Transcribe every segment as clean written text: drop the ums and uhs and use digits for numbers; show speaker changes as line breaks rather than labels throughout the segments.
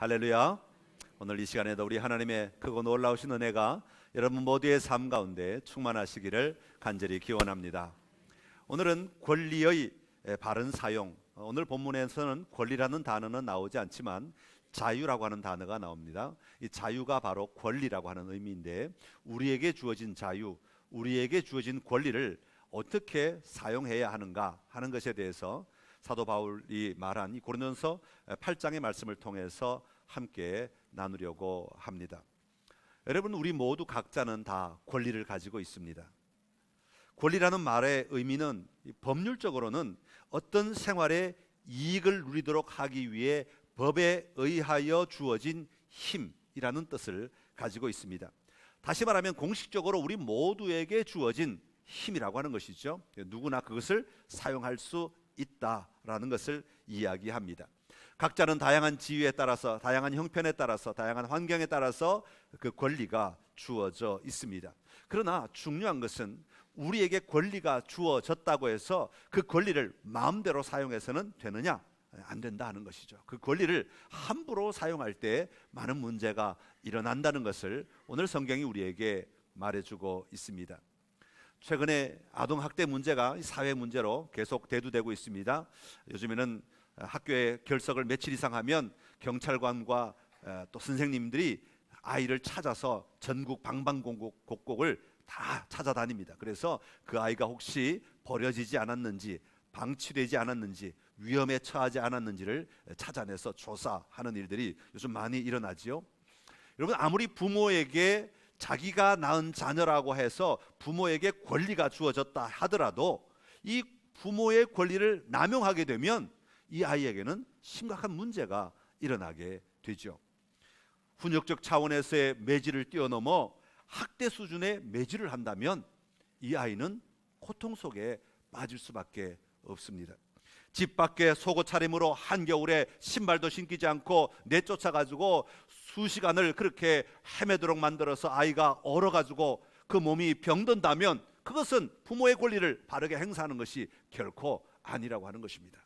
할렐루야. 오늘 이 시간에도 우리 하나님의 크고 놀라우신 은혜가 여러분 모두의 삶 가운데 충만하시기를 간절히 기원합니다. 오늘은 권리의 바른 사용, 오늘 본문에서는 권리라는 단어는 나오지 않지만 자유라고 하는 단어가 나옵니다. 이 자유가 바로 권리라고 하는 의미인데, 우리에게 주어진 자유, 우리에게 주어진 권리를 어떻게 사용해야 하는가 하는 것에 대해서 사도 바울이 말한 이 고린도전서 8장의 말씀을 통해서 함께 나누려고 합니다. 여러분, 우리 모두 각자는 다 권리를 가지고 있습니다. 권리라는 말의 의미는 법률적으로는 어떤 생활의 이익을 누리도록 하기 위해 법에 의하여 주어진 힘이라는 뜻을 가지고 있습니다. 다시 말하면 공식적으로 우리 모두에게 주어진 힘이라고 하는 것이죠. 누구나 그것을 사용할 수 있다라는 것을 이야기합니다. 각자는 다양한 지위에 따라서, 다양한 형편에 따라서, 다양한 환경에 따라서 그 권리가 주어져 있습니다. 그러나 중요한 것은 우리에게 권리가 주어졌다고 해서 그 권리를 마음대로 사용해서는 되느냐? 안 된다 하는 것이죠. 그 권리를 함부로 사용할 때 많은 문제가 일어난다는 것을 오늘 성경이 우리에게 말해주고 있습니다. 최근에 아동학대 문제가 사회 문제로 계속 대두되고 있습니다. 요즘에는 학교에 결석을 며칠 이상 하면 경찰관과 또 선생님들이 아이를 찾아서 전국 방방곡곡을 다 찾아다닙니다. 그래서 그 아이가 혹시 버려지지 않았는지, 방치되지 않았는지, 위험에 처하지 않았는지를 찾아내서 조사하는 일들이 요즘 많이 일어나지요. 여러분, 아무리 부모에게 자기가 낳은 자녀라고 해서 부모에게 권리가 주어졌다 하더라도 이 부모의 권리를 남용하게 되면 이 아이에게는 심각한 문제가 일어나게 되죠. 훈육적 차원에서의 매질을 뛰어넘어 학대 수준의 매질을 한다면 이 아이는 고통 속에 빠질 수밖에 없습니다. 집 밖에 속옷 차림으로 한겨울에 신발도 신기지 않고 내쫓아가지고 수시간을 그렇게 헤매도록 만들어서 아이가 얼어가지고 그 몸이 병든다면 그것은 부모의 권리를 바르게 행사하는 것이 결코 아니라고 하는 것입니다.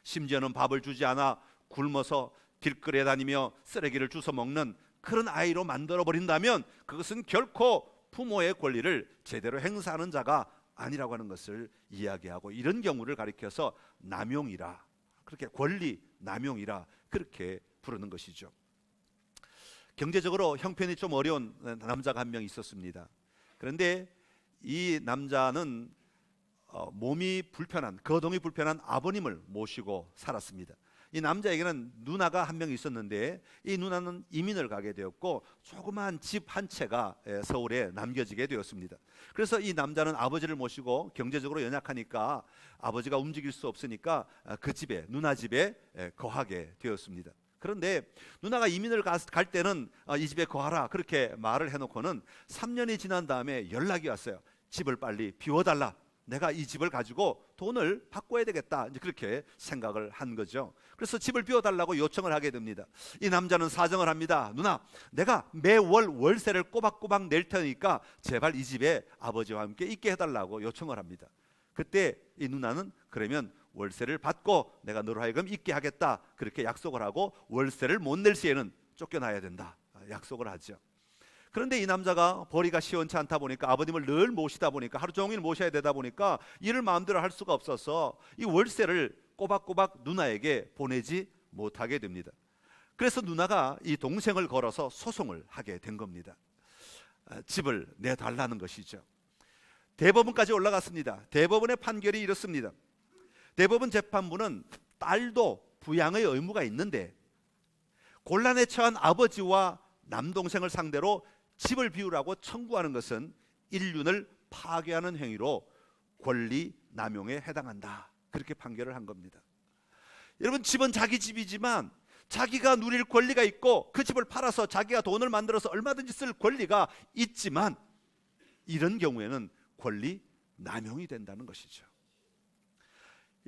심지어는 밥을 주지 않아 굶어서 길거리에 다니며 쓰레기를 주워 먹는 그런 아이로 만들어버린다면 그것은 결코 부모의 권리를 제대로 행사하는 자가 아니라고 하는 것을 이야기하고, 이런 경우를 가리켜서 남용이라, 그렇게 권리 남용이라 그렇게 부르는 것이죠. 경제적으로 형편이 좀 어려운 남자가 한 명 있었습니다. 그런데 이 남자는 몸이 불편한, 거동이 불편한 아버님을 모시고 살았습니다. 이 남자에게는 누나가 한 명 있었는데 이 누나는 이민을 가게 되었고 조그마한 집 한 채가 서울에 남겨지게 되었습니다. 그래서 이 남자는 아버지를 모시고, 경제적으로 연약하니까 아버지가 움직일 수 없으니까 그 집에, 누나 집에 거하게 되었습니다. 그런데 누나가 이민을 갈 때는 이 집에 거하라 그렇게 말을 해놓고는 3년이 지난 다음에 연락이 왔어요. 집을 빨리 비워달라, 내가 이 집을 가지고 돈을 바꿔야 되겠다, 이제 그렇게 생각을 한 거죠. 그래서 집을 비워달라고 요청을 하게 됩니다. 이 남자는 사정을 합니다. 누나, 내가 매월 월세를 꼬박꼬박 낼 테니까 제발 이 집에 아버지와 함께 있게 해달라고 요청을 합니다. 그때 이 누나는 그러면 월세를 받고 내가 너로 하여금 있게 하겠다 그렇게 약속을 하고, 월세를 못 낼 시에는 쫓겨나야 된다 약속을 하죠. 그런데 이 남자가 벌이가 시원치 않다 보니까, 아버님을 늘 모시다 보니까, 하루 종일 모셔야 되다 보니까 일을 마음대로 할 수가 없어서 이 월세를 꼬박꼬박 누나에게 보내지 못하게 됩니다. 그래서 누나가 이 동생을 걸어서 소송을 하게 된 겁니다. 집을 내달라는 것이죠. 대법원까지 올라갔습니다. 대법원의 판결이 이렇습니다. 대법원 재판부는 딸도 부양의 의무가 있는데 곤란에 처한 아버지와 남동생을 상대로 집을 비우라고 청구하는 것은 인륜을 파괴하는 행위로 권리 남용에 해당한다, 그렇게 판결을 한 겁니다. 여러분, 집은 자기 집이지만 자기가 누릴 권리가 있고 그 집을 팔아서 자기가 돈을 만들어서 얼마든지 쓸 권리가 있지만 이런 경우에는 권리 남용이 된다는 것이죠.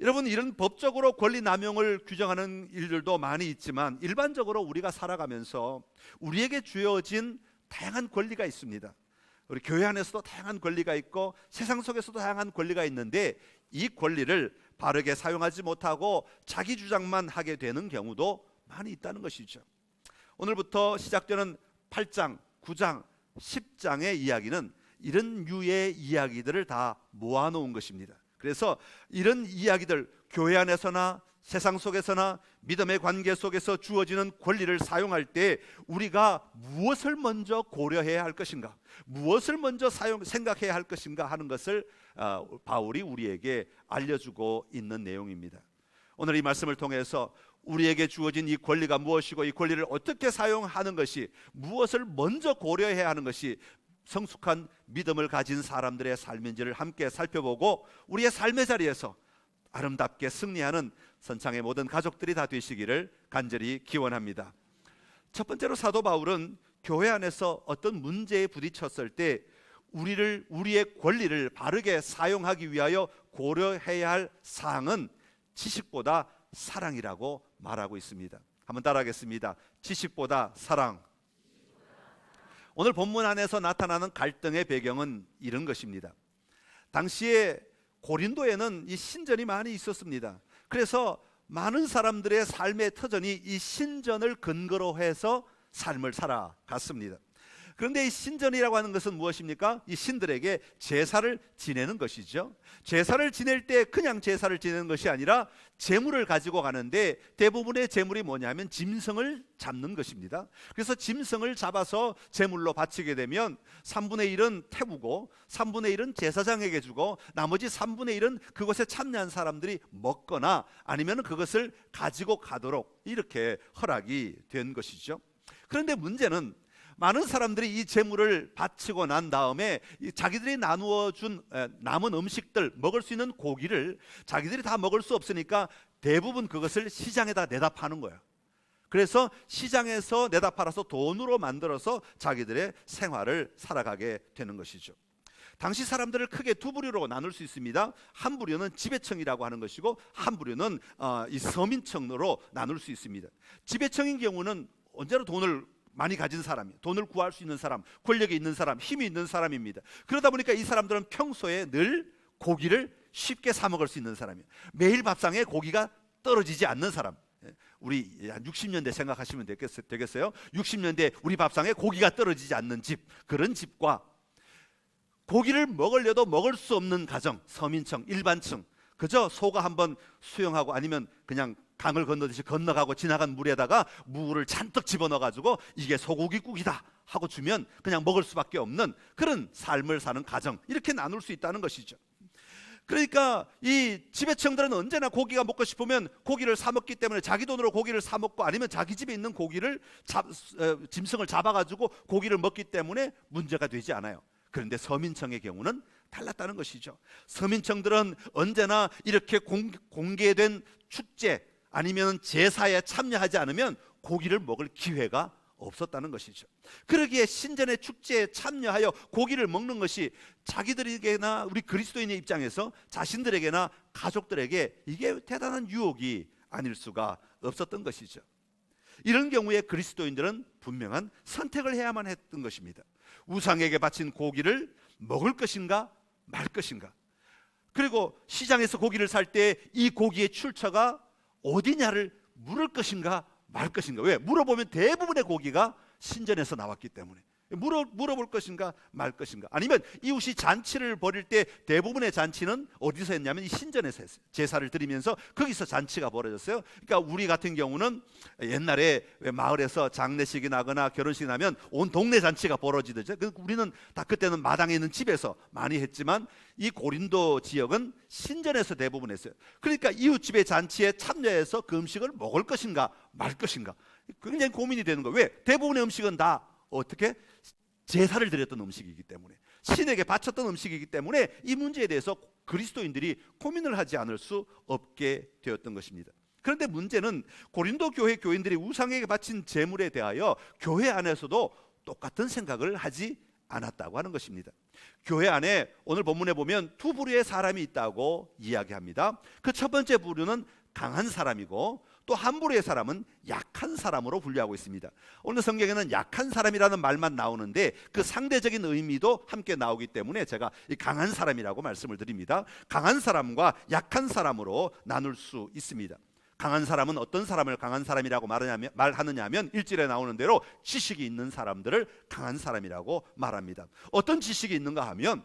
여러분, 이런 법적으로 권리 남용을 규정하는 일들도 많이 있지만 일반적으로 우리가 살아가면서 우리에게 주어진 다양한 권리가 있습니다. 우리 교회 안에서도 다양한 권리가 있고 세상 속에서도 다양한 권리가 있는데 이 권리를 바르게 사용하지 못하고 자기 주장만 하게 되는 경우도 많이 있다는 것이죠. 오늘부터 시작되는 8장, 9장, 10장의 이야기는 이런 류의 이야기들을 다 모아놓은 것입니다. 그래서 이런 이야기들, 교회 안에서나 세상 속에서나 믿음의 관계 속에서 주어지는 권리를 사용할 때 우리가 무엇을 먼저 고려해야 할 것인가, 무엇을 먼저 생각해야 할 것인가 하는 것을 바울이 우리에게 알려주고 있는 내용입니다. 오늘 이 말씀을 통해서 우리에게 주어진 이 권리가 무엇이고 이 권리를 어떻게 사용하는 것이, 무엇을 먼저 고려해야 하는 것이 성숙한 믿음을 가진 사람들의 삶인지를 함께 살펴보고 우리의 삶의 자리에서 아름답게 승리하는 선창의 모든 가족들이 다 되시기를 간절히 기원합니다. 첫 번째로 사도 바울은 교회 안에서 어떤 문제에 부딪혔을 때 우리의 권리를 바르게 사용하기 위하여 고려해야 할 사항은 지식보다 사랑이라고 말하고 있습니다. 한번 따라하겠습니다. 지식보다 사랑. 오늘 본문 안에서 나타나는 갈등의 배경은 이런 것입니다. 당시에 고린도에는 이 신전이 많이 있었습니다. 그래서 많은 사람들의 삶의 터전이 이 신전을 근거로 해서 삶을 살아갔습니다. 그런데 이 신전이라고 하는 것은 무엇입니까? 이 신들에게 제사를 지내는 것이죠. 제사를 지낼 때 그냥 제사를 지내는 것이 아니라 제물을 가지고 가는데 대부분의 제물이 뭐냐면 짐승을 잡는 것입니다. 그래서 짐승을 잡아서 제물로 바치게 되면 3분의 1은 태우고 3분의 1은 제사장에게 주고 나머지 3분의 1은 그것에 참여한 사람들이 먹거나 아니면 그것을 가지고 가도록 이렇게 허락이 된 것이죠. 그런데 문제는 많은 사람들이 이 제물을 바치고 난 다음에 자기들이 나누어 준 남은 음식들, 먹을 수 있는 고기를 자기들이 다 먹을 수 없으니까 대부분 그것을 시장에다 내다 파는 거예요. 그래서 시장에서 내다 팔아서 돈으로 만들어서 자기들의 생활을 살아가게 되는 것이죠. 당시 사람들을 크게 두 부류로 나눌 수 있습니다. 한 부류는 지배층이라고 하는 것이고 한 부류는 이 서민층으로 나눌 수 있습니다. 지배층인 경우는 언제나 돈을 많이 가진 사람이, 돈을 구할 수 있는 사람, 권력이 있는 사람, 힘이 있는 사람입니다. 그러다 보니까 이 사람들은 평소에 늘 고기를 쉽게 사 먹을 수 있는 사람이에요. 매일 밥상에 고기가 떨어지지 않는 사람. 우리 한 60년대 생각하시면 되겠어요. 60년대 우리 밥상에 고기가 떨어지지 않는 집, 그런 집과 고기를 먹으려도 먹을 수 없는 가정, 서민층, 일반층, 그저 소가 한번 수영하고 아니면 그냥 강을 건너듯이 건너가고 지나간 물에다가 무를 잔뜩 집어넣어가지고 이게 소고기국이다 하고 주면 그냥 먹을 수밖에 없는 그런 삶을 사는 가정, 이렇게 나눌 수 있다는 것이죠. 그러니까 이 지배층들은 언제나 고기가 먹고 싶으면 고기를 사 먹기 때문에 자기 돈으로 고기를 사 먹고 아니면 자기 집에 있는 고기를 짐승을 잡아가지고 고기를 먹기 때문에 문제가 되지 않아요. 그런데 서민층의 경우는 달랐다는 것이죠. 서민층들은 언제나 이렇게 공개된 축제 아니면 제사에 참여하지 않으면 고기를 먹을 기회가 없었다는 것이죠. 그러기에 신전의 축제에 참여하여 고기를 먹는 것이 자기들에게나 우리 그리스도인의 입장에서 자신들에게나 가족들에게 이게 대단한 유혹이 아닐 수가 없었던 것이죠. 이런 경우에 그리스도인들은 분명한 선택을 해야만 했던 것입니다. 우상에게 바친 고기를 먹을 것인가 말 것인가. 그리고 시장에서 고기를 살 때 이 고기의 출처가 어디냐를 물을 것인가 말 것인가. 왜? 물어보면 대부분의 고기가 신전에서 나왔기 때문에 물어볼 것인가 말 것인가. 아니면 이웃이 잔치를 벌일 때 대부분의 잔치는 어디서 했냐면 이 신전에서 했어요. 제사를 드리면서 거기서 잔치가 벌어졌어요. 그러니까 우리 같은 경우는 옛날에 마을에서 장례식이 나거나 결혼식이 나면 온 동네 잔치가 벌어지듯이 우리는 다 그때는 마당에 있는 집에서 많이 했지만 이 고린도 지역은 신전에서 대부분 했어요. 그러니까 이웃집의 잔치에 참여해서 그 음식을 먹을 것인가 말 것인가 굉장히 고민이 되는 거예요. 왜? 대부분의 음식은 다 어떻게? 제사를 드렸던 음식이기 때문에, 신에게 바쳤던 음식이기 때문에 이 문제에 대해서 그리스도인들이 고민을 하지 않을 수 없게 되었던 것입니다. 그런데 문제는 고린도 교회 교인들이 우상에게 바친 제물에 대하여 교회 안에서도 똑같은 생각을 하지 않았다고 하는 것입니다. 교회 안에 오늘 본문에 보면 두 부류의 사람이 있다고 이야기합니다. 그 첫 번째 부류는 강한 사람이고 또 한 부류의 사람은 약한 사람으로 분류하고 있습니다. 오늘 성경에는 약한 사람이라는 말만 나오는데 그 상대적인 의미도 함께 나오기 때문에 제가 이 강한 사람이라고 말씀을 드립니다. 강한 사람과 약한 사람으로 나눌 수 있습니다. 강한 사람은 어떤 사람을 강한 사람이라고 말하느냐 하면 1절에 나오는 대로 지식이 있는 사람들을 강한 사람이라고 말합니다. 어떤 지식이 있는가 하면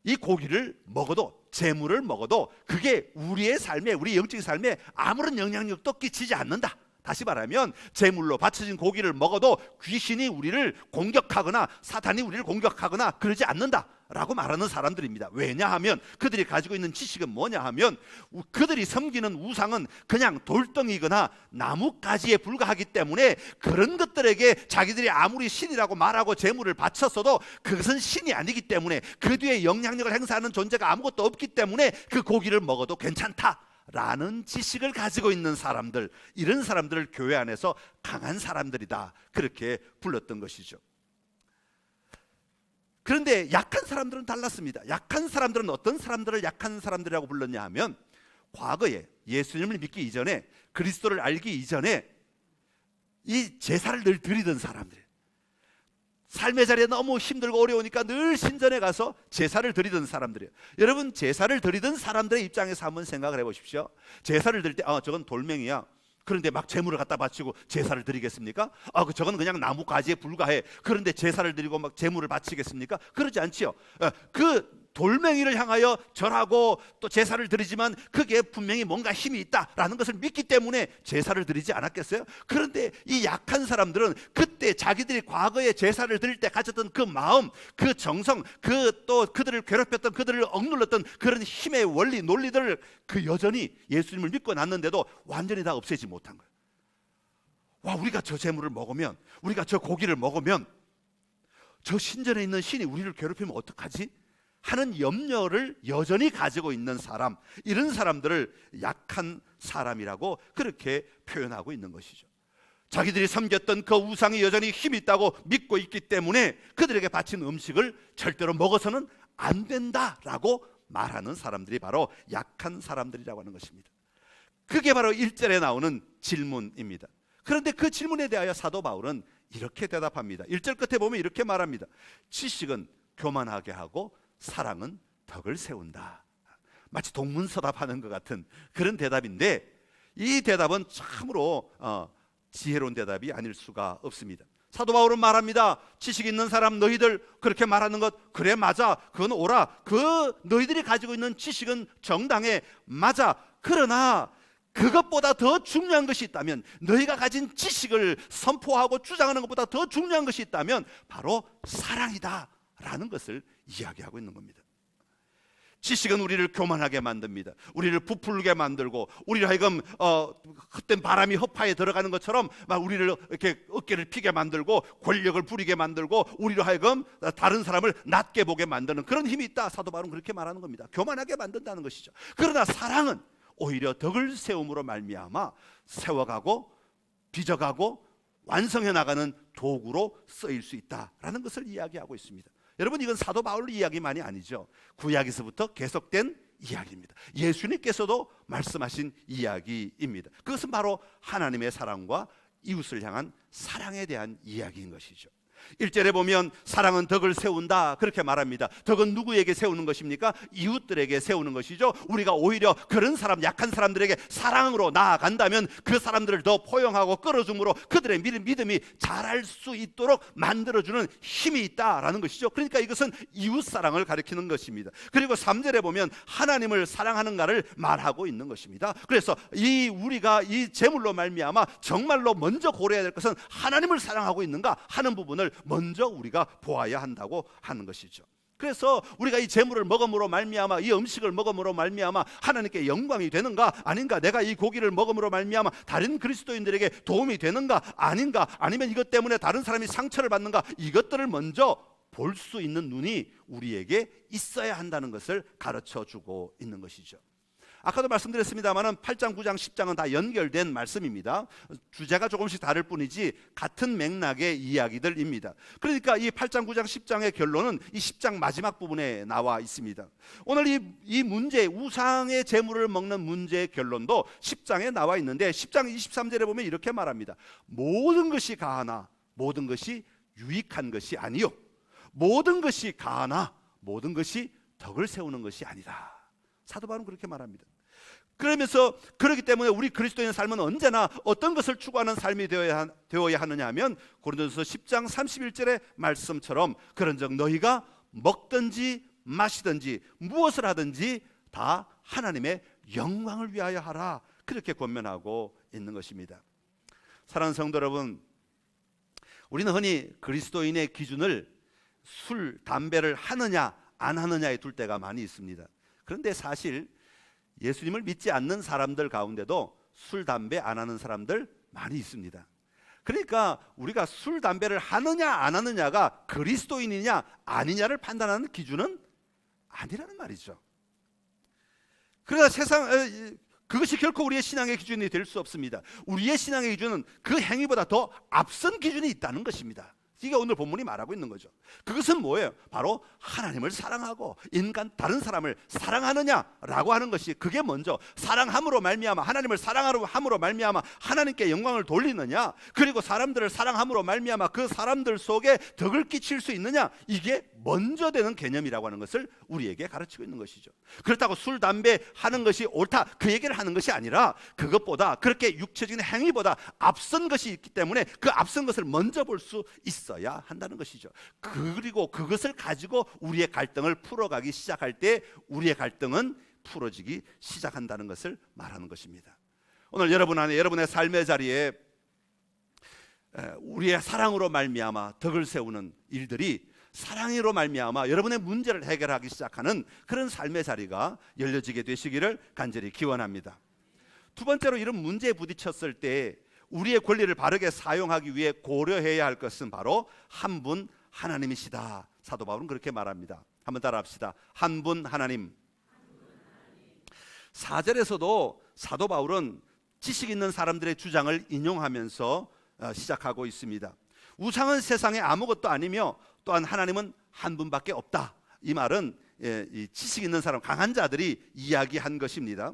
이 고기를 먹어도, 재물을 먹어도 그게 우리의 삶에, 우리 영적인 삶에 아무런 영향력도 끼치지 않는다. 다시 말하면 제물로 바쳐진 고기를 먹어도 귀신이 우리를 공격하거나 사탄이 우리를 공격하거나 그러지 않는다 라고 말하는 사람들입니다. 왜냐하면 그들이 가지고 있는 지식은 뭐냐 하면 그들이 섬기는 우상은 그냥 돌덩이거나 나뭇가지에 불과하기 때문에 그런 것들에게 자기들이 아무리 신이라고 말하고 제물을 바쳤어도 그것은 신이 아니기 때문에 그 뒤에 영향력을 행사하는 존재가 아무것도 없기 때문에 그 고기를 먹어도 괜찮다 라는 지식을 가지고 있는 사람들, 이런 사람들을 교회 안에서 강한 사람들이다 그렇게 불렀던 것이죠. 그런데 약한 사람들은 달랐습니다. 약한 사람들은 어떤 사람들을 약한 사람들이라고 불렀냐 하면 과거에 예수님을 믿기 이전에, 그리스도를 알기 이전에 이 제사를 늘 드리던 사람들, 삶의 자리에 너무 힘들고 어려우니까 늘 신전에 가서 제사를 드리던 사람들이에요. 여러분, 제사를 드리던 사람들의 입장에서 한번 생각을 해보십시오. 제사를 드릴 때 저건 돌멩이야. 그런데 막 제물을 갖다 바치고 제사를 드리겠습니까? 저건 그냥 나무 가지에 불과해. 그런데 제사를 드리고 막 제물을 바치겠습니까? 그러지 않지요. 그 돌멩이를 향하여 절하고 또 제사를 드리지만 그게 분명히 뭔가 힘이 있다라는 것을 믿기 때문에 제사를 드리지 않았겠어요? 그런데 이 약한 사람들은 그때 자기들이 과거에 제사를 드릴 때 가졌던 그 마음, 그 정성, 또 그들을 괴롭혔던, 그들을 억눌렀던 그런 힘의 원리, 논리들을 그 여전히 예수님을 믿고 났는데도 완전히 다 없애지 못한 거예요. 와, 우리가 저 제물을 먹으면, 우리가 저 고기를 먹으면 저 신전에 있는 신이 우리를 괴롭히면 어떡하지? 하는 염려를 여전히 가지고 있는 사람, 이런 사람들을 약한 사람이라고 그렇게 표현하고 있는 것이죠. 자기들이 섬겼던 그 우상이 여전히 힘이 있다고 믿고 있기 때문에 그들에게 바친 음식을 절대로 먹어서는 안 된다라고 말하는 사람들이 바로 약한 사람들이라고 하는 것입니다. 그게 바로 1절에 나오는 질문입니다. 그런데 그 질문에 대하여 사도 바울은 이렇게 대답합니다. 1절 끝에 보면 이렇게 말합니다. 지식은 교만하게 하고 사랑은 덕을 세운다. 마치 동문서답하는 것 같은 그런 대답인데, 이 대답은 참으로 지혜로운 대답이 아닐 수가 없습니다. 사도 바울은 말합니다. 지식 있는 사람 너희들 그렇게 말하는 것 그래, 맞아, 그건 옳아. 그 너희들이 가지고 있는 지식은 정당해, 맞아. 그러나 그것보다 더 중요한 것이 있다면, 너희가 가진 지식을 선포하고 주장하는 것보다 더 중요한 것이 있다면 바로 사랑이다 라는 것을 이야기하고 있는 겁니다. 지식은 우리를 교만하게 만듭니다. 우리를 부풀게 만들고, 우리를 하여금 헛된 바람이 허파에 들어가는 것처럼 막 우리를 이렇게 어깨를 피게 만들고 권력을 부리게 만들고 우리로 하여금 다른 사람을 낮게 보게 만드는 그런 힘이 있다. 사도 바울은 그렇게 말하는 겁니다. 교만하게 만든다는 것이죠. 그러나 사랑은 오히려 덕을 세움으로 말미암아 세워가고 빚어가고 완성해 나가는 도구로 쓰일 수 있다라는 것을 이야기하고 있습니다. 여러분, 이건 사도 바울 이야기만이 아니죠. 구약에서부터 계속된 이야기입니다. 예수님께서도 말씀하신 이야기입니다. 그것은 바로 하나님의 사랑과 이웃을 향한 사랑에 대한 이야기인 것이죠. 1절에 보면 사랑은 덕을 세운다 그렇게 말합니다. 덕은 누구에게 세우는 것입니까? 이웃들에게 세우는 것이죠. 우리가 오히려 그런 사람, 약한 사람들에게 사랑으로 나아간다면 그 사람들을 더 포용하고 끌어줌으로 그들의 믿음이 자랄 수 있도록 만들어주는 힘이 있다라는 것이죠. 그러니까 이것은 이웃사랑을 가리키는 것입니다. 그리고 3절에 보면 하나님을 사랑하는가를 말하고 있는 것입니다. 그래서 우리가 이 제물로 말미암아 정말로 먼저 고려해야 될 것은 하나님을 사랑하고 있는가 하는 부분을 먼저 우리가 보아야 한다고 하는 것이죠. 그래서 우리가 이 제물을 먹음으로 말미암아, 이 음식을 먹음으로 말미암아 하나님께 영광이 되는가 아닌가, 내가 이 고기를 먹음으로 말미암아 다른 그리스도인들에게 도움이 되는가 아닌가, 아니면 이것 때문에 다른 사람이 상처를 받는가, 이것들을 먼저 볼 수 있는 눈이 우리에게 있어야 한다는 것을 가르쳐주고 있는 것이죠. 아까도 말씀드렸습니다만 8장, 9장, 10장은 다 연결된 말씀입니다. 주제가 조금씩 다를 뿐이지 같은 맥락의 이야기들입니다. 그러니까 이 8장, 9장, 10장의 결론은 이 10장 마지막 부분에 나와 있습니다. 오늘 이 문제, 우상의 제물을 먹는 문제의 결론도 10장에 나와 있는데 10장 23절에 보면 이렇게 말합니다. 모든 것이 가하나 모든 것이 유익한 것이 아니요, 모든 것이 가하나 모든 것이 덕을 세우는 것이 아니다. 사도 바울은 그렇게 말합니다. 그러면서 그렇기 때문에 우리 그리스도인의 삶은 언제나 어떤 것을 추구하는 삶이 되어야 하느냐 하면 고린도전서 10장 31절의 말씀처럼 그런즉 너희가 먹든지 마시든지 무엇을 하든지 다 하나님의 영광을 위하여 하라, 그렇게 권면하고 있는 것입니다. 사랑하는 성도 여러분, 우리는 흔히 그리스도인의 기준을 술, 담배를 하느냐 안 하느냐에 둘 때가 많이 있습니다. 그런데 사실 예수님을 믿지 않는 사람들 가운데도 술, 담배 안 하는 사람들 많이 있습니다. 그러니까 우리가 술, 담배를 하느냐 안 하느냐가 그리스도인이냐 아니냐를 판단하는 기준은 아니라는 말이죠. 그러나 그것이 결코 우리의 신앙의 기준이 될 수 없습니다. 우리의 신앙의 기준은 그 행위보다 더 앞선 기준이 있다는 것입니다. 이게 오늘 본문이 말하고 있는 거죠. 그것은 뭐예요? 바로 하나님을 사랑하고 다른 사람을 사랑하느냐라고 하는 것이, 그게 먼저 사랑함으로 말미암아, 하나님을 사랑함으로 말미암아 하나님께 영광을 돌리느냐, 그리고 사람들을 사랑함으로 말미암아 그 사람들 속에 덕을 끼칠 수 있느냐, 이게 먼저 되는 개념이라고 하는 것을 우리에게 가르치고 있는 것이죠. 그렇다고 술, 담배 하는 것이 옳다, 그 얘기를 하는 것이 아니라 그것보다, 그렇게 육체적인 행위보다 앞선 것이 있기 때문에 그 앞선 것을 먼저 볼 수 있어야 한다는 것이죠. 그리고 그것을 가지고 우리의 갈등을 풀어가기 시작할 때 우리의 갈등은 풀어지기 시작한다는 것을 말하는 것입니다. 오늘 여러분 안에, 여러분의 삶의 자리에 우리의 사랑으로 말미암아 덕을 세우는 일들이, 사랑으로 말미암아 여러분의 문제를 해결하기 시작하는 그런 삶의 자리가 열려지게 되시기를 간절히 기원합니다. 두 번째로, 이런 문제에 부딪혔을 때 우리의 권리를 바르게 사용하기 위해 고려해야 할 것은 바로 한 분 하나님이시다. 사도 바울은 그렇게 말합니다. 한번 따라합시다. 한 분 하나님. 4절에서도 사도 바울은 지식 있는 사람들의 주장을 인용하면서 시작하고 있습니다. 우상은 세상에 아무것도 아니며 또한 하나님은 한 분밖에 없다. 이 말은 이 지식 있는 사람, 강한 자들이 이야기한 것입니다.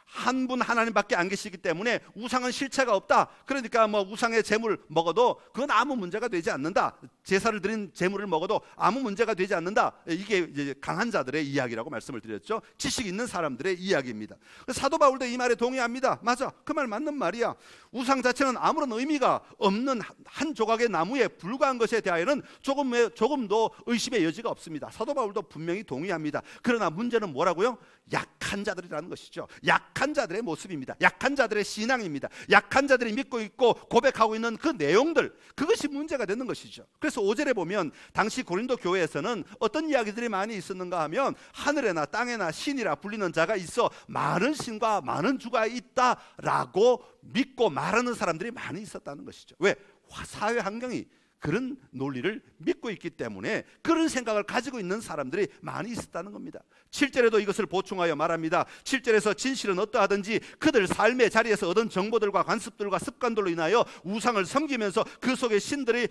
한 분 하나님밖에 안 계시기 때문에 우상은 실체가 없다. 그러니까 우상의 제물 먹어도 그건 아무 문제가 되지 않는다. 제사를 드린 제물을 먹어도 아무 문제가 되지 않는다. 이게 이제 강한 자들의 이야기라고 말씀을 드렸죠. 지식 있는 사람들의 이야기입니다. 사도 바울도 이 말에 동의합니다. 맞아, 그 말 맞는 말이야. 우상 자체는 아무런 의미가 없는 한 조각의 나무에 불과한 것에 대하여는 조금도 의심의 여지가 없습니다. 사도 바울도 분명히 동의합니다. 그러나 문제는 뭐라고요? 약한 자들이라는 것이죠. 약한 자들의 모습입니다. 약한 자들의 신앙입니다. 약한 자들이 믿고 있고 고백하고 있는 그 내용들, 그것이 문제가 되는 것이죠. 그래서 5절에 보면 당시 고린도 교회에서는 어떤 이야기들이 많이 있었는가 하면, 하늘에나 땅에나 신이라 불리는 자가 있어 많은 신과 많은 주가 있다라고 믿고 말하는 사람들이 많이 있었다는 것이죠. 왜? 사회 환경이 그런 논리를 믿고 있기 때문에 그런 생각을 가지고 있는 사람들이 많이 있었다는 겁니다. 7절에도 이것을 보충하여 말합니다. 7절에서 진실은 어떠하든지 그들 삶의 자리에서 얻은 정보들과 관습들과 습관들로 인하여 우상을 섬기면서 그 속에 신들이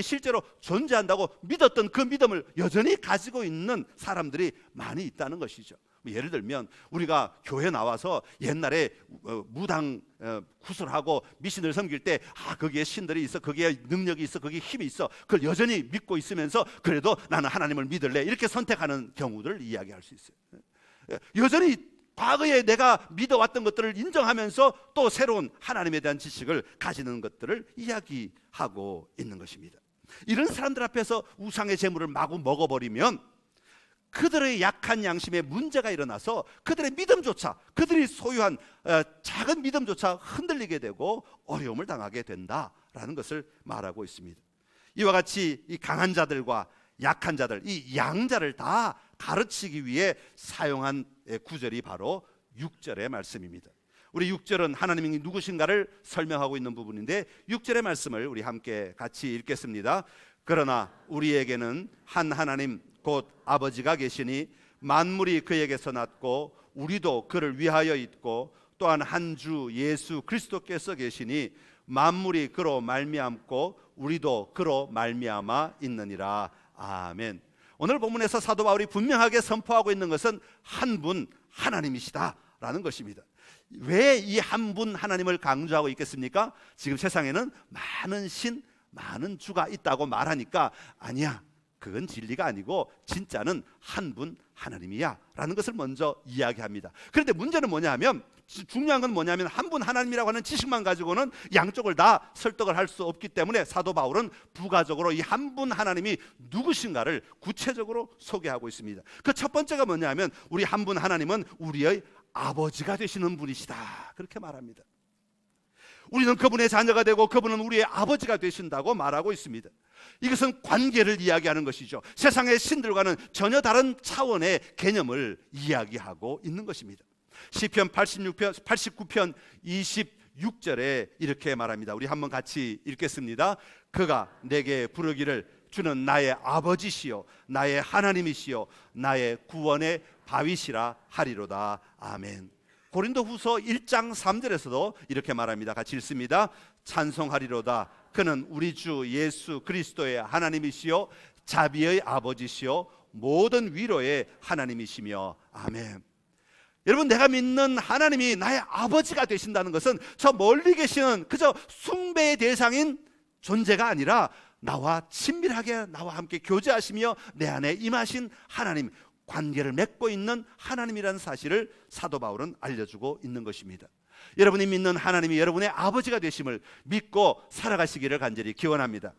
실제로 존재한다고 믿었던 그 믿음을 여전히 가지고 있는 사람들이 많이 있다는 것이죠. 예를 들면 우리가 교회 나와서 옛날에 무당 구슬하고 미신을 섬길 때 거기에 신들이 있어, 거기에 능력이 있어, 거기에 힘이 있어, 그걸 여전히 믿고 있으면서 그래도 나는 하나님을 믿을래, 이렇게 선택하는 경우들을 이야기할 수 있어요. 여전히 과거에 내가 믿어왔던 것들을 인정하면서 또 새로운 하나님에 대한 지식을 가지는 것들을 이야기하고 있는 것입니다. 이런 사람들 앞에서 우상의 제물을 마구 먹어버리면 그들의 약한 양심에 문제가 일어나서 그들의 믿음조차, 그들이 소유한 작은 믿음조차 흔들리게 되고 어려움을 당하게 된다라는 것을 말하고 있습니다. 이와 같이 이 강한 자들과 약한 자들, 이 양자를 다 가르치기 위해 사용한 구절이 바로 6절의 말씀입니다. 우리 6절은 하나님이 누구신가를 설명하고 있는 부분인데 6절의 말씀을 우리 함께 같이 읽겠습니다. 그러나 우리에게는 한 하나님 곧 아버지가 계시니 만물이 그에게서 났고 우리도 그를 위하여 있고 또한 한 주 예수 그리스도께서 계시니 만물이 그로 말미암고 우리도 그로 말미암아 있느니라. 아멘. 오늘 본문에서 사도 바울이 분명하게 선포하고 있는 것은 한 분 하나님이시다라는 것입니다. 왜 이 한 분 하나님을 강조하고 있겠습니까? 지금 세상에는 많은 신, 많은 주가 있다고 말하니까 아니야, 그건 진리가 아니고 진짜는 한 분 하나님이야 라는 것을 먼저 이야기합니다. 그런데 문제는 뭐냐면, 중요한 건 뭐냐면 한 분 하나님이라고 하는 지식만 가지고는 양쪽을 다 설득을 할 수 없기 때문에 사도 바울은 부가적으로 이 한 분 하나님이 누구신가를 구체적으로 소개하고 있습니다. 그 첫 번째가 뭐냐면 우리 한 분 하나님은 우리의 아버지가 되시는 분이시다, 그렇게 말합니다. 우리는 그분의 자녀가 되고 그분은 우리의 아버지가 되신다고 말하고 있습니다. 이것은 관계를 이야기하는 것이죠. 세상의 신들과는 전혀 다른 차원의 개념을 이야기하고 있는 것입니다. 시편 89편 26절에 이렇게 말합니다. 우리 한번 같이 읽겠습니다. 그가 내게 부르기를 주는 나의 아버지시요 나의 하나님이시요 나의 구원의 바위시라 하리로다. 아멘. 고린도후서 1장 3절에서도 이렇게 말합니다. 같이 읽습니다. 찬송하리로다. 그는 우리 주 예수 그리스도의 하나님이시요 자비의 아버지시요 모든 위로의 하나님이시며. 아멘. 여러분, 내가 믿는 하나님이 나의 아버지가 되신다는 것은 저 멀리 계시는 그저 숭배의 대상인 존재가 아니라 나와 친밀하게 나와 함께 교제하시며 내 안에 임하신 하나님, 관계를 맺고 있는 하나님이라는 사실을 사도 바울은 알려주고 있는 것입니다. 여러분이 믿는 하나님이 여러분의 아버지가 되심을 믿고 살아가시기를 간절히 기원합니다.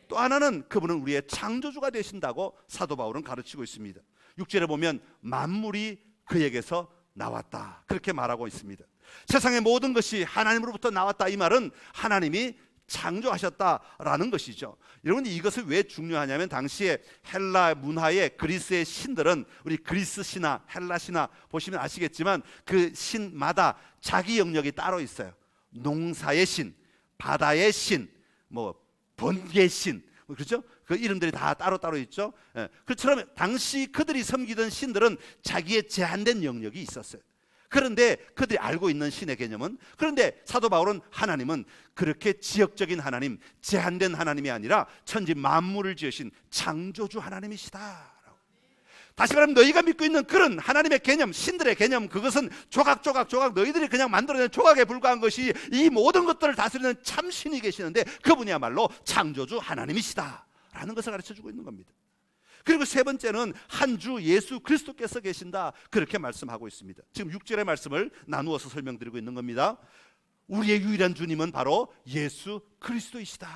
또 하나는 그분은 우리의 창조주가 되신다고 사도 바울은 가르치고 있습니다. 6절에 보면 만물이 그에게서 나왔다, 그렇게 말하고 있습니다. 세상의 모든 것이 하나님으로부터 나왔다, 이 말은 하나님이 창조하셨다라는 것이죠. 여러분, 이것을 왜 중요하냐면 당시에 헬라 문화의 그리스의 신들은, 우리 그리스 신화, 헬라 신화 보시면 아시겠지만 그 신마다 자기 영역이 따로 있어요. 농사의 신, 바다의 신, 뭐 번개의 신, 그렇죠? 그 이름들이 다 따로따로 있죠. 그처럼 당시 그들이 섬기던 신들은 자기의 제한된 영역이 있었어요. 그런데 그들이 알고 있는 신의 개념은, 그런데 사도 바울은 하나님은 그렇게 지역적인 하나님, 제한된 하나님이 아니라 천지 만물을 지으신 창조주 하나님이시다. 다시 말하면 너희가 믿고 있는 그런 하나님의 개념, 신들의 개념, 그것은 조각조각 너희들이 그냥 만들어낸 조각에 불과한 것이, 이 모든 것들을 다스리는 참신이 계시는데 그분이야말로 창조주 하나님이시다 라는 것을 가르쳐주고 있는 겁니다. 그리고 세 번째는 한 주 예수 그리스도께서 계신다, 그렇게 말씀하고 있습니다. 지금 6절의 말씀을 나누어서 설명드리고 있는 겁니다. 우리의 유일한 주님은 바로 예수 그리스도이시다.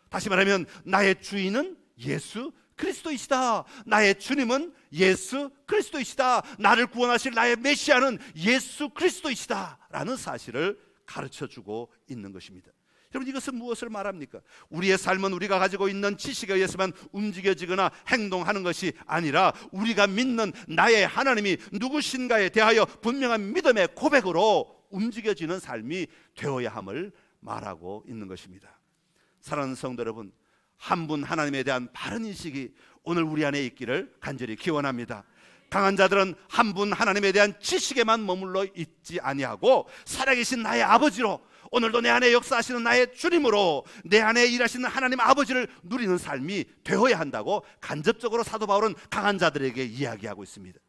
다시 말하면 나의 주인은 예수 그리스도이시다. 나의 주님은 예수 그리스도이시다. 나를 구원하실 나의 메시아는 예수 그리스도이시다 라는 사실을 가르쳐주고 있는 것입니다. 여러분, 이것은 무엇을 말합니까? 우리의 삶은 우리가 가지고 있는 지식에 의해서만 움직여지거나 행동하는 것이 아니라 우리가 믿는 나의 하나님이 누구신가에 대하여 분명한 믿음의 고백으로 움직여지는 삶이 되어야 함을 말하고 있는 것입니다. 사랑하는 성도 여러분, 한 분 하나님에 대한 바른 인식이 오늘 우리 안에 있기를 간절히 기원합니다. 강한 자들은 한 분 하나님에 대한 지식에만 머물러 있지 아니하고 살아계신 나의 아버지로, 오늘도 내 안에 역사하시는 나의 주님으로 내 안에 일하시는 하나님 아버지를 누리는 삶이 되어야 한다고 간접적으로 사도 바울은 강한 자들에게 이야기하고 있습니다.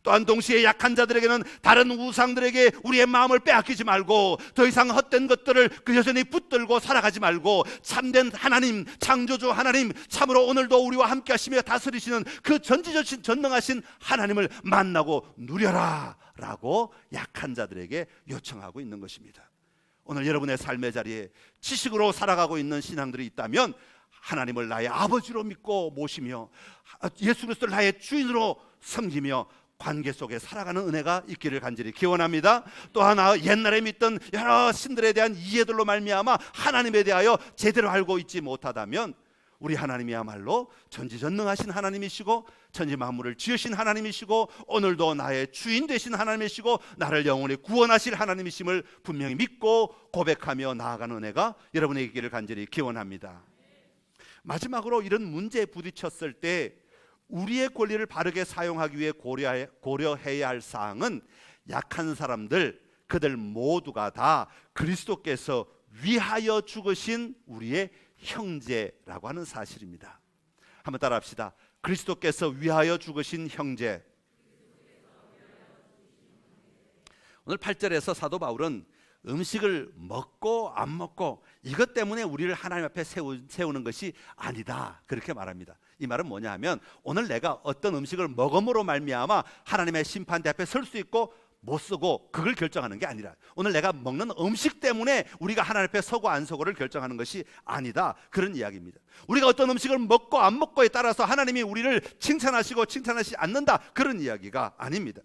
또한 동시에 약한 자들에게는 다른 우상들에게 우리의 마음을 빼앗기지 말고 더 이상 헛된 것들을 그 여전히 붙들고 살아가지 말고 참된 하나님, 창조주 하나님, 참으로 오늘도 우리와 함께 하시며 다스리시는 그 전지전능하신 하나님을 만나고 누려라 라고 약한 자들에게 요청하고 있는 것입니다. 오늘 여러분의 삶의 자리에 지식으로 살아가고 있는 신앙들이 있다면 하나님을 나의 아버지로 믿고 모시며 예수 그리스도를 나의 주인으로 섬기며 관계 속에 살아가는 은혜가 있기를 간절히 기원합니다. 또 하나, 옛날에 믿던 여러 신들에 대한 이해들로 말미암아 하나님에 대하여 제대로 알고 있지 못하다면 우리 하나님이야말로 전지전능하신 하나님이시고 천지 만물을 지으신 하나님이시고 오늘도 나의 주인 되신 하나님이시고 나를 영원히 구원하실 하나님이심을 분명히 믿고 고백하며 나아가는 은혜가 여러분에게 있기를 간절히 기원합니다. 마지막으로 이런 문제에 부딪혔을 때 우리의 권리를 바르게 사용하기 위해 고려해야 할 사항은 약한 사람들, 그들 모두가 다 그리스도께서 위하여 죽으신 우리의 형제라고 하는 사실입니다. 한번 따라합시다. 그리스도께서 위하여 죽으신 형제. 오늘 8절에서 사도 바울은 음식을 먹고 안 먹고 이것 때문에 우리를 하나님 앞에 세우는 것이 아니다, 그렇게 말합니다. 이 말은 뭐냐 하면 오늘 내가 어떤 음식을 먹음으로 말미암아 하나님의 심판대 앞에 설 수 있고 못 쓰고 그걸 결정하는 게 아니라, 오늘 내가 먹는 음식 때문에 우리가 하나님 앞에 서고 안 서고를 결정하는 것이 아니다, 그런 이야기입니다. 우리가 어떤 음식을 먹고 안 먹고에 따라서 하나님이 우리를 칭찬하시고 칭찬하시지 않는다, 그런 이야기가 아닙니다.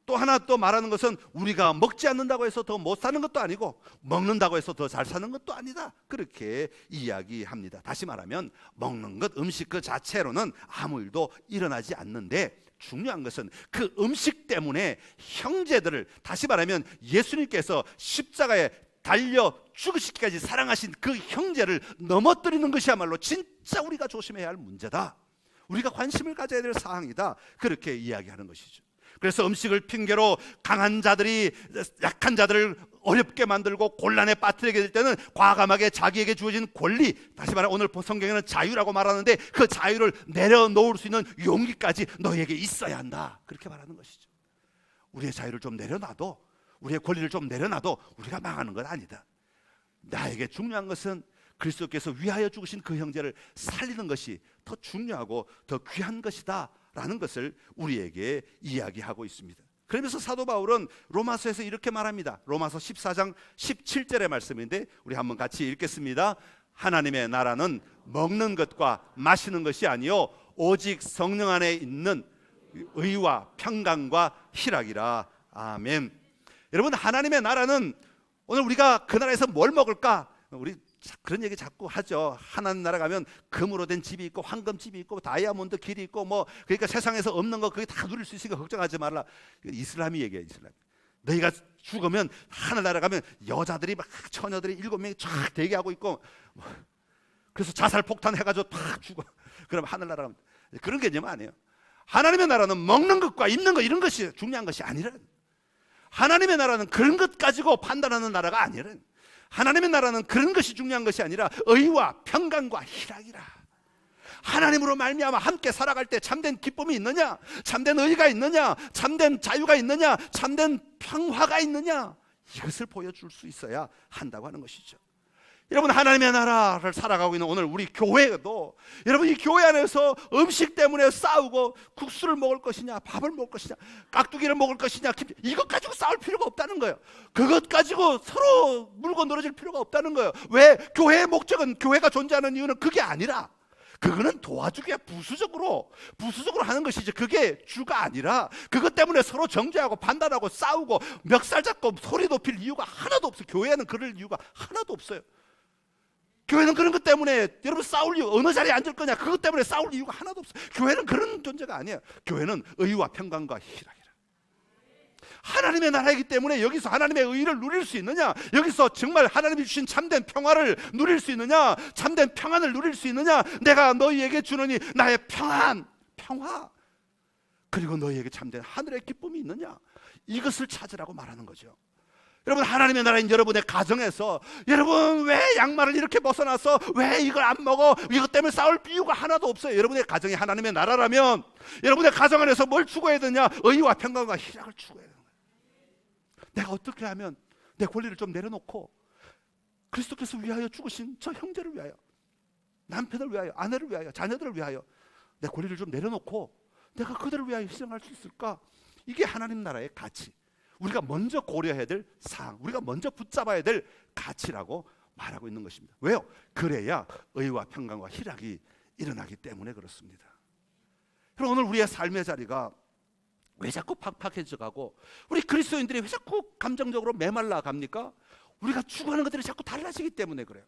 또 하나 또 말하는 것은 우리가 먹지 않는다고 해서 더 못 사는 것도 아니고 먹는다고 해서 더 잘 사는 것도 아니다, 그렇게 이야기합니다. 다시 말하면 먹는 것, 음식 그 자체로는 아무 일도 일어나지 않는데, 중요한 것은 그 음식 때문에 형제들을, 다시 말하면 예수님께서 십자가에 달려 죽으시기까지 사랑하신 그 형제를 넘어뜨리는 것이야말로 진짜 우리가 조심해야 할 문제다, 우리가 관심을 가져야 될 사항이다, 그렇게 이야기하는 것이죠. 그래서 음식을 핑계로 강한 자들이 약한 자들을 어렵게 만들고 곤란에 빠뜨리게 될 때는 과감하게 자기에게 주어진 권리, 다시 말해 오늘 성경에는 자유라고 말하는데 그 자유를 내려놓을 수 있는 용기까지 너에게 있어야 한다, 그렇게 말하는 것이죠. 우리의 자유를 좀 내려놔도, 우리의 권리를 좀 내려놔도 우리가 망하는 건 아니다. 나에게 중요한 것은 그리스도께서 위하여 죽으신 그 형제를 살리는 것이 더 중요하고 더 귀한 것이다 라는 것을 우리에게 이야기하고 있습니다. 그러면서 사도 바울은 로마서에서 이렇게 말합니다. 로마서 14장 17절의 말씀인데 우리 한번 같이 읽겠습니다. 하나님의 나라는 먹는 것과 마시는 것이 아니요 오직 성령 안에 있는 의와 평강과 희락이라. 아멘. 여러분, 하나님의 나라는, 오늘 우리가 그 나라에서 뭘 먹을까? 우리 그런 얘기 자꾸 하죠. 하나님 나라 가면 금으로 된 집이 있고 황금집이 있고 다이아몬드 길이 있고 뭐, 그러니까 세상에서 없는 거 그게 다 누릴 수 있으니까 걱정하지 말라. 이슬람이 얘기해. 이슬람. 너희가 죽으면 하늘나라 가면 여자들이 막 처녀들이 7명이 쫙 대기하고 있고, 그래서 자살 폭탄 해가지고 탁 죽어. 그럼 하늘나라 가면, 그런 개념 아니에요. 하나님의 나라는 먹는 것과 입는 것 이런 것이 중요한 것이 아니라, 하나님의 나라는 그런 것 가지고 판단하는 나라가 아니라, 하나님의 나라는 그런 것이 중요한 것이 아니라 의와 평강과 희락이라. 하나님으로 말미암아 함께 살아갈 때 참된 기쁨이 있느냐, 참된 의가 있느냐, 참된 자유가 있느냐, 참된 평화가 있느냐, 이것을 보여줄 수 있어야 한다고 하는 것이죠. 여러분, 하나님의 나라를 살아가고 있는 오늘 우리 교회도, 여러분 이 교회 안에서 음식 때문에 싸우고 국수를 먹을 것이냐, 밥을 먹을 것이냐, 깍두기를 먹을 것이냐, 이것 가지고 싸울 필요가 없다는 거예요. 그것 가지고 서로 물고 늘어질 필요가 없다는 거예요. 왜? 교회의 목적은, 교회가 존재하는 이유는 그게 아니라, 그거는 도와주기야 부수적으로 하는 것이지, 그게 주가 아니라, 그것 때문에 서로 정죄하고 판단하고 싸우고 멱살 잡고 소리 높일 이유가 하나도 없어요. 교회에는 그럴 이유가 하나도 없어요. 교회는 그런 것 때문에 여러분 싸울 이유, 어느 자리에 앉을 거냐, 그것 때문에 싸울 이유가 하나도 없어요. 교회는 그런 존재가 아니에요. 교회는 의와 평강과 희락이라. 하나님의 나라이기 때문에 여기서 하나님의 의를 누릴 수 있느냐, 여기서 정말 하나님이 주신 참된 평화를 누릴 수 있느냐, 참된 평안을 누릴 수 있느냐, 내가 너희에게 주노니 나의 평화, 그리고 너희에게 참된 하늘의 기쁨이 있느냐, 이것을 찾으라고 말하는 거죠. 여러분, 하나님의 나라인 여러분의 가정에서, 여러분 왜 양말을 이렇게 벗어나서 왜 이걸 안 먹어, 이것 때문에 싸울 이유가 하나도 없어요. 여러분의 가정이 하나님의 나라라면 여러분의 가정 안에서 뭘 추구해야 되냐, 의와 평강과 희락을 추구해야 되는 거예요. 내가 어떻게 하면 내 권리를 좀 내려놓고 그리스도께서 위하여 죽으신 저 형제를 위하여, 남편을 위하여, 아내를 위하여, 자녀들을 위하여 내 권리를 좀 내려놓고 내가 그들을 위하여 희생할 수 있을까? 이게 하나님 나라의 가치, 우리가 먼저 고려해야 될 사항, 우리가 먼저 붙잡아야 될 가치라고 말하고 있는 것입니다. 왜요? 그래야 의와 평강과 희락이 일어나기 때문에 그렇습니다. 그럼 오늘 우리의 삶의 자리가 왜 자꾸 팍팍해져 가고, 우리 그리스도인들이 왜 자꾸 감정적으로 메말라 갑니까? 우리가 추구하는 것들이 자꾸 달라지기 때문에 그래요.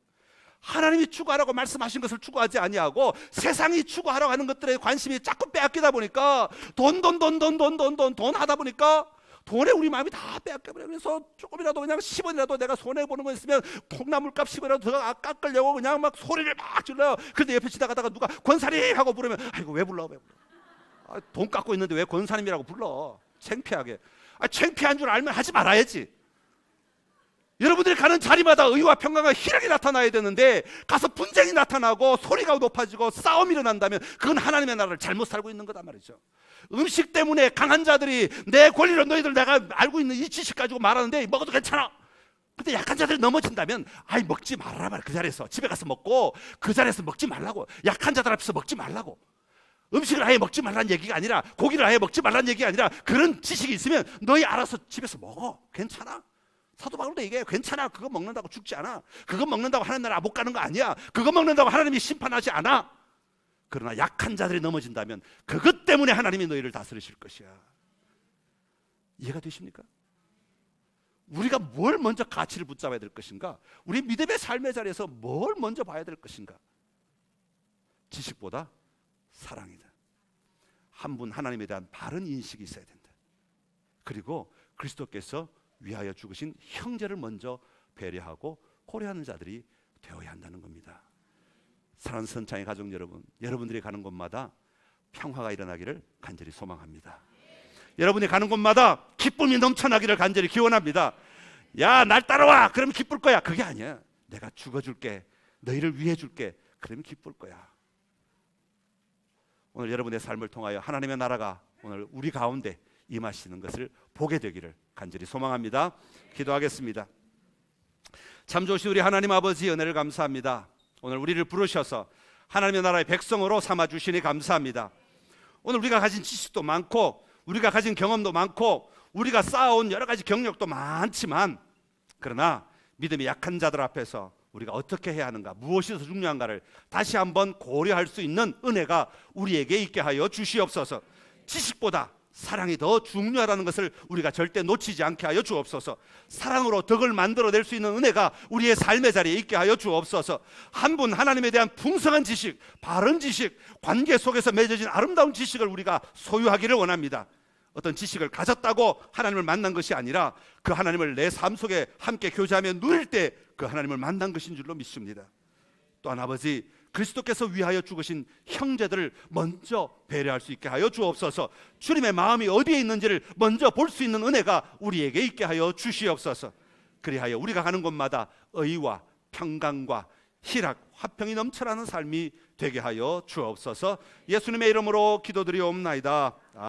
하나님이 추구하라고 말씀하신 것을 추구하지 아니하고 세상이 추구하라고 하는 것들에 관심이 자꾸 빼앗기다 보니까 돈 하다 보니까 돈에 우리 마음이 다 빼앗겨버려요. 그래서 조금이라도 그냥 10원이라도 내가 손해보는 거 있으면 콩나물값 10원이라도 더 깎으려고 그냥 막 소리를 막 질러요. 그런데 옆에 지나가다가 누가 권사님 하고 부르면, 아이고 왜 불러, 돈 깎고 있는데 왜 권사님이라고 불러, 창피하게. 창피한 줄 알면 하지 말아야지. 여러분들이 가는 자리마다 의와 평강과 희락이 나타나야 되는데 가서 분쟁이 나타나고 소리가 높아지고 싸움이 일어난다면 그건 하나님의 나라를 잘못 살고 있는 거다 말이죠. 음식 때문에 강한 자들이 내 권리로 너희들 내가 알고 있는 이 지식 가지고 말하는데 먹어도 괜찮아, 근데 약한 자들이 넘어진다면 아이 먹지 말라 말, 그 자리에서 집에 가서 먹고 그 자리에서 먹지 말라고. 약한 자들 앞에서 먹지 말라고. 음식을 아예 먹지 말라는 얘기가 아니라, 고기를 아예 먹지 말라는 얘기가 아니라, 그런 지식이 있으면 너희 알아서 집에서 먹어. 괜찮아. 사도 바울도 얘기해요. 괜찮아. 그거 먹는다고 죽지 않아. 그거 먹는다고 하나님 나라 못 가는 거 아니야. 그거 먹는다고 하나님이 심판하지 않아. 그러나 약한 자들이 넘어진다면 그것 때문에 하나님이 너희를 다스리실 것이야. 이해가 되십니까? 우리가 뭘 먼저 가치를 붙잡아야 될 것인가? 우리 믿음의 삶의 자리에서 뭘 먼저 봐야 될 것인가? 지식보다 사랑이다. 한 분 하나님에 대한 바른 인식이 있어야 된다. 그리고 그리스도께서 위하여 죽으신 형제를 먼저 배려하고 고려하는 자들이 되어야 한다는 겁니다. 사랑하는 선창의 가족 여러분, 여러분들이 가는 곳마다 평화가 일어나기를 간절히 소망합니다. 여러분이 가는 곳마다 기쁨이 넘쳐나기를 간절히 기원합니다. 야, 날 따라와. 그러면 기쁠 거야. 그게 아니야. 내가 죽어줄게. 너희를 위해 줄게. 그러면 기쁠 거야. 오늘 여러분의 삶을 통하여 하나님의 나라가 오늘 우리 가운데 임하시는 것을 보게 되기를 간절히 소망합니다. 기도하겠습니다. 참 좋으신 우리 하나님 아버지, 은혜를 감사합니다. 오늘 우리를 부르셔서 하나님의 나라의 백성으로 삼아주시니 감사합니다. 오늘 우리가 가진 지식도 많고 우리가 가진 경험도 많고 우리가 쌓아온 여러 가지 경력도 많지만, 그러나 믿음이 약한 자들 앞에서 우리가 어떻게 해야 하는가, 무엇이 더 중요한가를 다시 한번 고려할 수 있는 은혜가 우리에게 있게 하여 주시옵소서. 지식보다 사랑이 더 중요하다는 것을 우리가 절대 놓치지 않게 하여 주옵소서. 사랑으로 덕을 만들어낼 수 있는 은혜가 우리의 삶의 자리에 있게 하여 주옵소서. 한 분 하나님에 대한 풍성한 지식, 바른 지식, 관계 속에서 맺어진 아름다운 지식을 우리가 소유하기를 원합니다. 어떤 지식을 가졌다고 하나님을 만난 것이 아니라 그 하나님을 내 삶 속에 함께 교제하며 누릴 때 그 하나님을 만난 것인 줄로 믿습니다. 또한 아버지, 그리스도께서 위하여 죽으신 형제들을 먼저 배려할 수 있게 하여 주옵소서. 주님의 마음이 어디에 있는지를 먼저 볼 수 있는 은혜가 우리에게 있게 하여 주시옵소서. 그리하여 우리가 가는 곳마다 의와 평강과 희락, 화평이 넘쳐나는 삶이 되게 하여 주옵소서. 예수님의 이름으로 기도드리옵나이다.